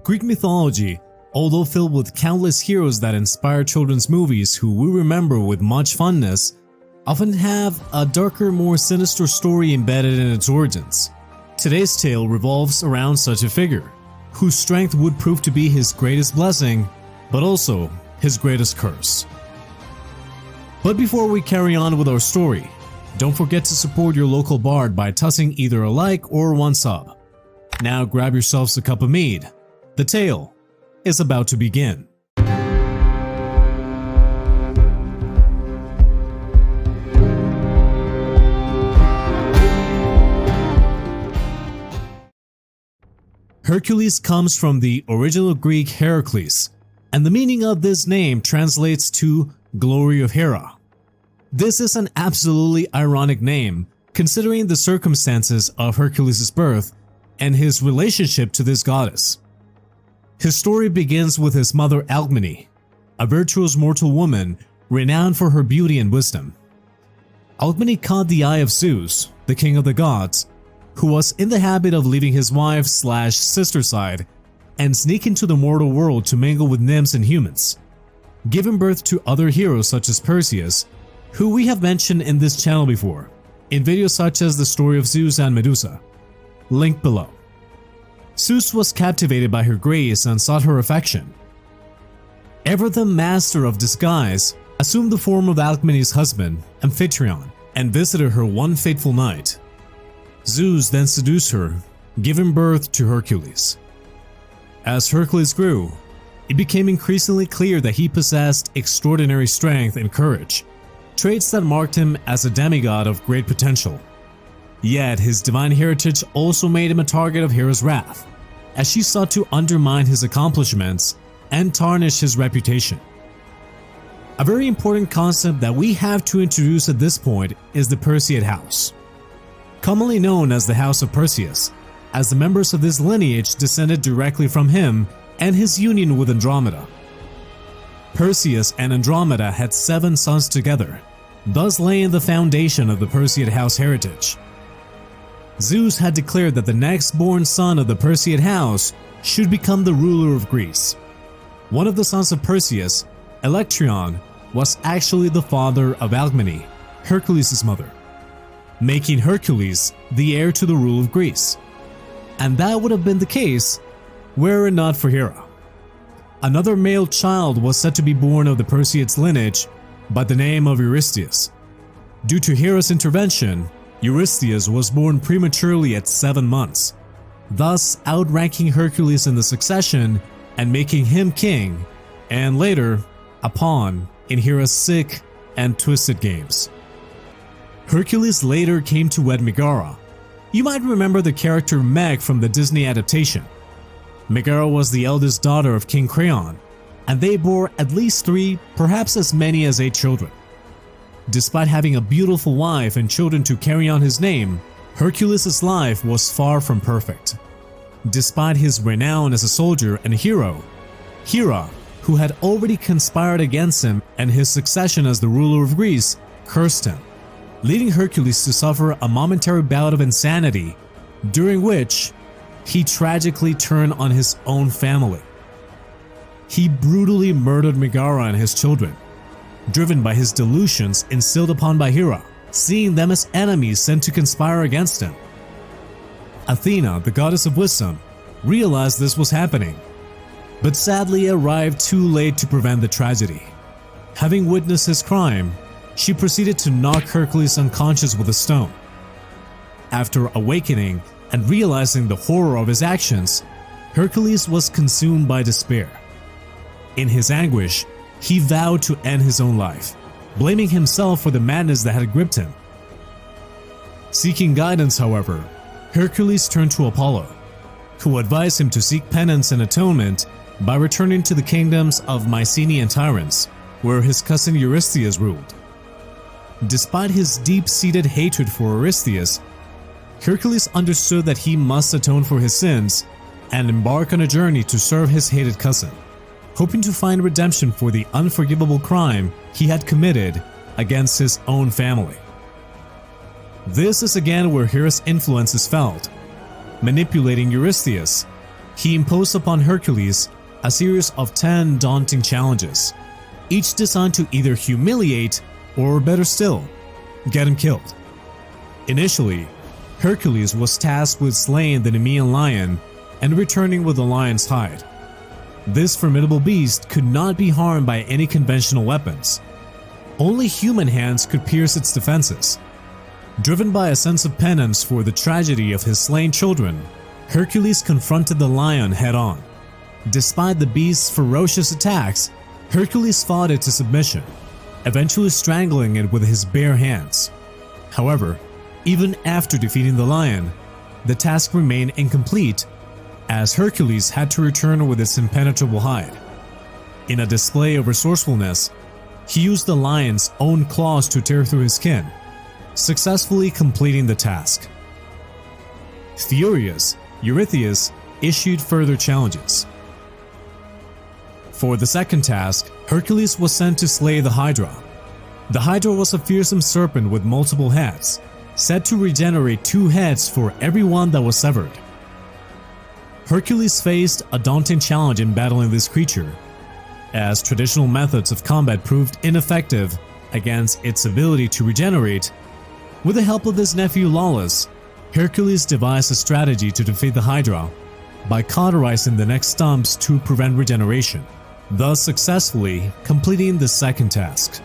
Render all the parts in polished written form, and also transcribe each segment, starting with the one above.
Greek mythology, although filled with countless heroes that inspire children's movies who we remember with much fondness, often have a darker, more sinister story embedded in its origins. Today's tale revolves around such a figure, whose strength would prove to be his greatest blessing, but also his greatest curse. But before we carry on with our story, don't forget to support your local bard by tossing either a like or one sub. Now grab yourselves a cup of mead. The tale is about to begin. Hercules comes from the original Greek Hercules, and the meaning of this name translates to glory of Hera. This is an absolutely ironic name, considering the circumstances of Hercules' birth and his relationship to this goddess. His story begins with his mother Alcmene, a virtuous mortal woman renowned for her beauty and wisdom. Alcmene caught the eye of Zeus, the king of the gods, who was in the habit of leaving his wife/sister side and sneak into the mortal world to mingle with nymphs and humans, giving birth to other heroes such as Perseus, who we have mentioned in this channel before, in videos such as the story of Zeus and Medusa. Link below. Zeus was captivated by her grace and sought her affection. Ever the master of disguise, assumed the form of Alcmene's husband, Amphitryon, and visited her one fateful night. Zeus then seduced her, giving birth to Hercules. As Hercules grew, it became increasingly clear that he possessed extraordinary strength and courage, traits that marked him as a demigod of great potential. Yet his divine heritage also made him a target of Hera's wrath, as she sought to undermine his accomplishments and tarnish his reputation. A very important concept that we have to introduce at this point is the Perseid house. Commonly known as the House of Perseus, as the members of this lineage descended directly from him and his union with Andromeda. Perseus and Andromeda had 7 sons together, thus laying the foundation of the Perseid house heritage. Zeus had declared that the next born son of the Perseid house should become the ruler of Greece. One of the sons of Perseus, Electryon, was actually the father of Alcmene, Hercules' mother, making Hercules the heir to the rule of Greece. And that would have been the case were it not for Hera. Another male child was said to be born of the Perseids lineage by the name of Eurystheus. Due to Hera's intervention, Eurystheus was born prematurely at 7 months, thus outranking Hercules in the succession and making him king, and later a pawn in Hera's sick and twisted games. Hercules later came to wed Megara. You might remember the character Meg from the Disney adaptation. Megara was the eldest daughter of King Creon, and they bore at least 3, perhaps as many as 8 children. Despite having a beautiful wife and children to carry on his name, Hercules' life was far from perfect. Despite his renown as a soldier and hero, Hera, who had already conspired against him and his succession as the ruler of Greece, cursed him, leading Hercules to suffer a momentary bout of insanity, during which he tragically turned on his own family. He brutally murdered Megara and his children, driven by his delusions instilled upon by Hera, seeing them as enemies sent to conspire against him. Athena, the goddess of wisdom, realized this was happening, but sadly arrived too late to prevent the tragedy. Having witnessed his crime, she proceeded to knock Hercules unconscious with a stone. After awakening and realizing the horror of his actions, Hercules was consumed by despair. In his anguish, he vowed to end his own life, blaming himself for the madness that had gripped him. Seeking guidance, however, Hercules turned to Apollo, who advised him to seek penance and atonement by returning to the kingdoms of Mycenaean tyrants, where his cousin Eurystheus ruled. Despite his deep-seated hatred for Eurystheus, Hercules understood that he must atone for his sins and embark on a journey to serve his hated cousin, hoping to find redemption for the unforgivable crime he had committed against his own family. This is again where Hera's influence is felt, manipulating Eurystheus, he imposed upon Hercules a series of 10 daunting challenges, each designed to either humiliate or, better still, get him killed. Initially, Hercules was tasked with slaying the Nemean Lion and returning with the lion's hide. This formidable beast could not be harmed by any conventional weapons. Only human hands could pierce its defenses. Driven by a sense of penance for the tragedy of his slain children, Hercules confronted the lion head-on. Despite the beast's ferocious attacks, Hercules fought it to submission, eventually strangling it with his bare hands. However, even after defeating the lion, the task remained incomplete, as Hercules had to return with its impenetrable hide. In a display of resourcefulness, he used the lion's own claws to tear through his skin, successfully completing the task. Furious, Eurystheus issued further challenges. For the second task, Hercules was sent to slay the Hydra. The Hydra was a fearsome serpent with multiple heads, said to regenerate 2 heads for every one that was severed. Hercules faced a daunting challenge in battling this creature, as traditional methods of combat proved ineffective against its ability to regenerate. With the help of his nephew Lawless, Hercules devised a strategy to defeat the Hydra by cauterizing the neck stumps to prevent regeneration, thus successfully completing the second task.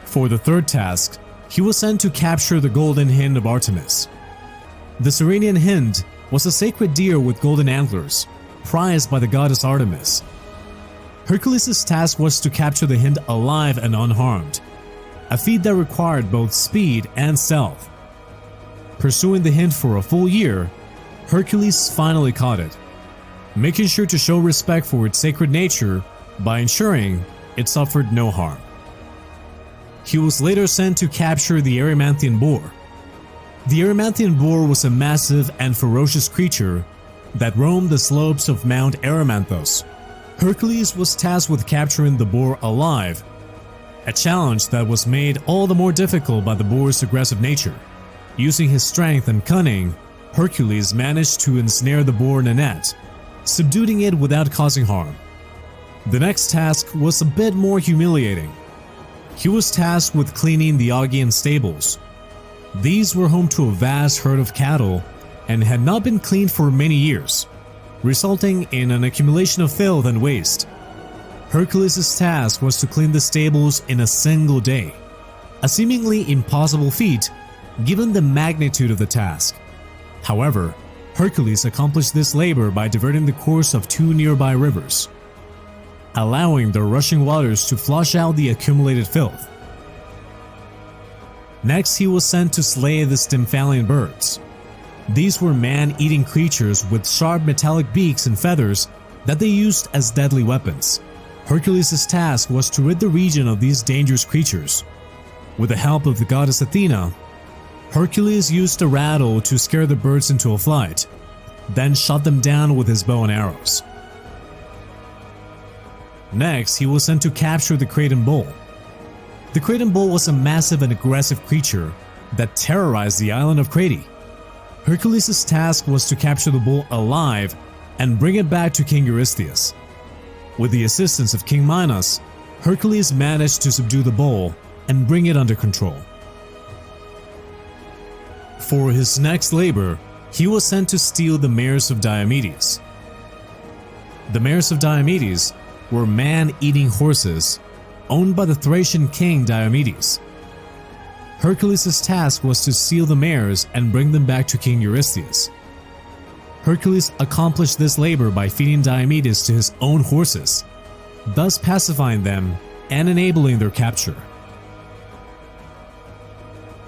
For the third task, he was sent to capture the Golden Hind of Artemis. The Cyrenian hind was a sacred deer with golden antlers, prized by the goddess Artemis. Hercules' task was to capture the hind alive and unharmed, a feat that required both speed and stealth. Pursuing the hind for a full year, Hercules finally caught it, making sure to show respect for its sacred nature by ensuring it suffered no harm. He was later sent to capture the Erymanthian boar. The Erymanthian boar was a massive and ferocious creature that roamed the slopes of Mount Erymanthos. Hercules was tasked with capturing the boar alive, a challenge that was made all the more difficult by the boar's aggressive nature. Using his strength and cunning, Hercules managed to ensnare the boar in a net, subduing it without causing harm. The next task was a bit more humiliating. He was tasked with cleaning the Augean stables. These were home to a vast herd of cattle and had not been cleaned for many years, resulting in an accumulation of filth and waste. Hercules' task was to clean the stables in a single day, a seemingly impossible feat given the magnitude of the task. However, Hercules accomplished this labor by diverting the course of 2 nearby rivers, allowing the rushing waters to flush out the accumulated filth. Next, he was sent to slay the Stymphalian birds. These were man-eating creatures with sharp metallic beaks and feathers that they used as deadly weapons. Hercules' task was to rid the region of these dangerous creatures. With the help of the goddess Athena, Hercules used a rattle to scare the birds into a flight, then shot them down with his bow and arrows. Next, he was sent to capture the Cretan bull. The Cretan bull was a massive and aggressive creature that terrorized the island of Crete. Hercules' task was to capture the bull alive and bring it back to King Eurystheus. With the assistance of King Minos, Hercules managed to subdue the bull and bring it under control. For his next labor, he was sent to steal the mares of Diomedes. The mares of Diomedes were man-eating horses owned by the Thracian king Diomedes. Hercules' task was to steal the mares and bring them back to King Eurystheus. Hercules accomplished this labor by feeding Diomedes to his own horses, thus pacifying them and enabling their capture.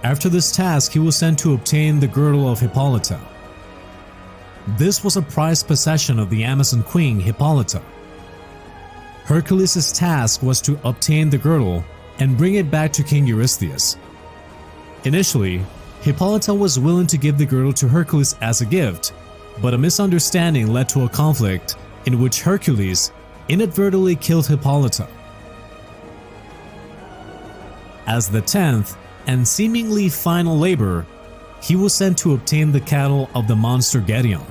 After this task, he was sent to obtain the girdle of Hippolyta. This was a prized possession of the Amazon queen Hippolyta. Hercules' task was to obtain the girdle and bring it back to King Eurystheus. Initially, Hippolyta was willing to give the girdle to Hercules as a gift, but a misunderstanding led to a conflict in which Hercules inadvertently killed Hippolyta. As the 10th and seemingly final labor, he was sent to obtain the cattle of the monster Gedeon.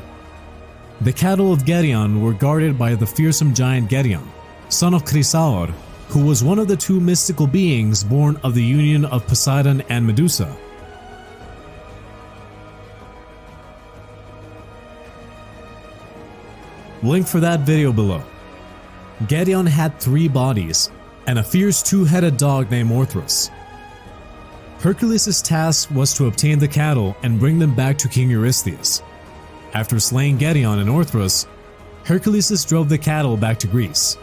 The cattle of Geryon were guarded by the fearsome giant Geryon, son of Chrysaor, who was one of the two mystical beings born of the union of Poseidon and Medusa. Link for that video below. Geryon had 3 bodies and a fierce 2-headed dog named Orthrus. Hercules' task was to obtain the cattle and bring them back to King Eurystheus. After slaying Geryon and Orthrus, Hercules drove the cattle back to Greece,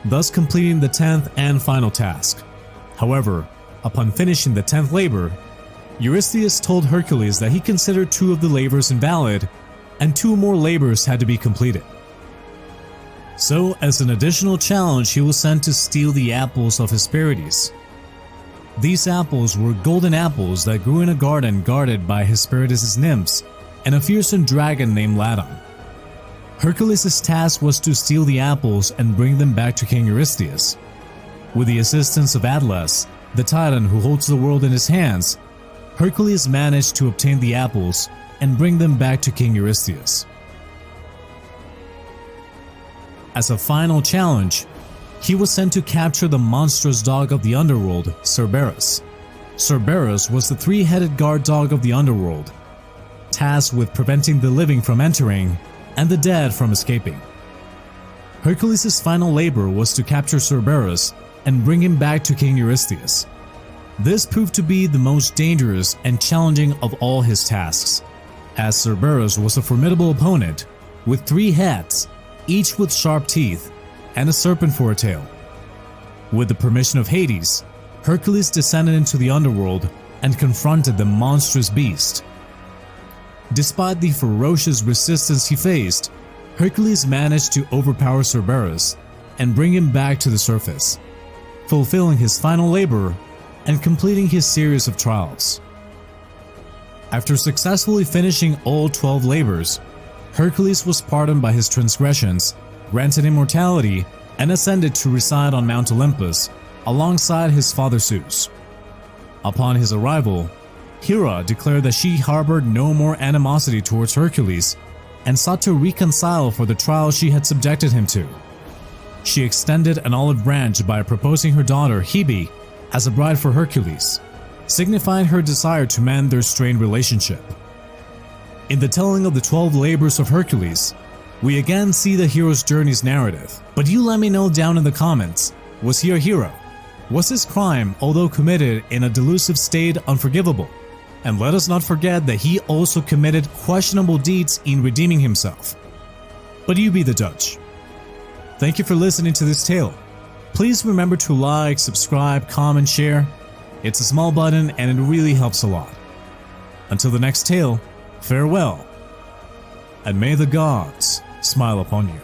thus completing the 10th and final task. However, upon finishing the 10th labor, Eurystheus told Hercules that he considered 2 of the labors invalid and 2 more labors had to be completed. So, as an additional challenge, he was sent to steal the apples of Hesperides. These apples were golden apples that grew in a garden guarded by Hesperides' nymphs and a fearsome dragon named Ladon. Hercules' task was to steal the apples and bring them back to King Eurystheus. With the assistance of Atlas, the titan who holds the world in his hands, Hercules managed to obtain the apples and bring them back to King Eurystheus. As a final challenge, he was sent to capture the monstrous dog of the underworld, Cerberus. Cerberus was the 3-headed guard dog of the underworld, tasked with preventing the living from entering and the dead from escaping. Hercules' final labor was to capture Cerberus and bring him back to King Eurystheus. This proved to be the most dangerous and challenging of all his tasks, as Cerberus was a formidable opponent with 3 heads, each with sharp teeth, and a serpent for a tail. With the permission of Hades, Hercules descended into the underworld and confronted the monstrous beast. Despite the ferocious resistance he faced, Hercules managed to overpower Cerberus and bring him back to the surface, fulfilling his final labor and completing his series of trials. After successfully finishing all 12 labors, Hercules was pardoned by his transgressions, granted immortality, and ascended to reside on Mount Olympus alongside his father Zeus. Upon his arrival, Hera declared that she harbored no more animosity towards Hercules and sought to reconcile for the trials she had subjected him to. She extended an olive branch by proposing her daughter Hebe as a bride for Hercules, signifying her desire to mend their strained relationship. In the telling of the 12 labors of Hercules, we again see the hero's journey's narrative. But you let me know down in the comments, was he a hero? Was his crime, although committed in a delusive state, unforgivable? And let us not forget that he also committed questionable deeds in redeeming himself. But you be the judge. Thank you for listening to this tale. Please remember to like, subscribe, comment, share. It's a small button and it really helps a lot. Until the next tale, farewell, and may the gods smile upon you.